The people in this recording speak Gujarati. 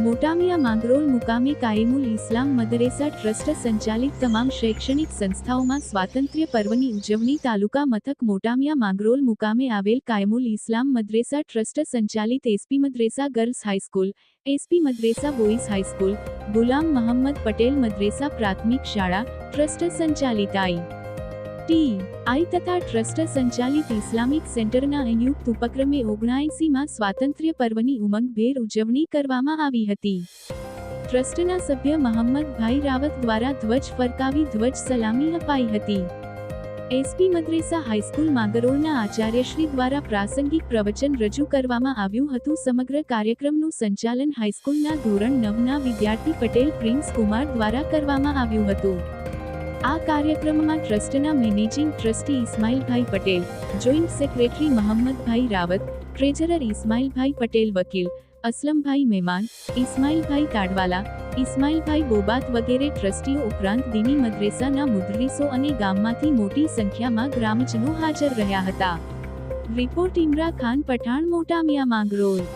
મોટામિયા માંગરોળ મુકામે કાયમુલ ઇસ્લામ મદરેસા ટ્રસ્ટ સંચાલિત તમામ શૈક્ષણિક સંસ્થાઓમાં સ્વાતંત્ર્ય પર્વની ઉજવણી તાલુકા મથક મોટામિયા માંગરોળ મુકામે આવેલ કાયમુલ ઇસ્લામ મદરેસા ટ્રસ્ટ સંચાલિત SP Madresa girls high school, SP Madresa boys high school, Gulam Mohammad Patel મદરેસા પ્રાથમિક શાળા ટ્રસ્ટ સંચાલિત આઈ તથા ટ્રસ્ટ સંચાલિત ઇસ્લામિક સેન્ટરના સંયુક્ત ઉપક્રમે 79માં સ્વાતંત્ર્ય પર્વની ઉમંગભેર ઉજવણી કરવામાં આવી હતી. ટ્રસ્ટના સભ્ય મહમ્મદભાઈ રાવત દ્વારા ધ્વજ ફરકાવી ધ્વજ સલામી અપાઈ હતી. એસપી મદરેસા હાઈસ્કૂલ માંગરોળના આચાર્યશ્રી દ્વારા પ્રાસંગિક પ્રવચન રજૂ કરવામાં આવ્યું હતું. સમગ્ર કાર્યક્રમનું સંચાલન હાઈસ્કૂલના ધોરણ 9ના વિદ્યાર્થી પટેલ પ્રિન્સ કુમાર દ્વારા કરવામાં આવ્યું હતું. આ કાર્યક્રમમાં ટ્રસ્ટના managing trustee Ismailbhai Patel, joint secretary Mohammadbhai Rawat, treasurer Ismailbhai Patel, વકીલ અસલમભાઈ મહેમાન, ઇસ્માઇલભાઈ તાડવાલા, ઇસ્માઇલભાઈ બોબાત વગેરે ટ્રસ્ટીઓ ઉપરાંત દીની મદરેસાના મુદરીસો અને ગામમાંથી મોટી સંખ્યામાં ગ્રામજનો હાજર રહ્યા હતા. રિપોર્ટ ઇમરા ખાન પઠાણ, મોટામિયા માંગરોળ.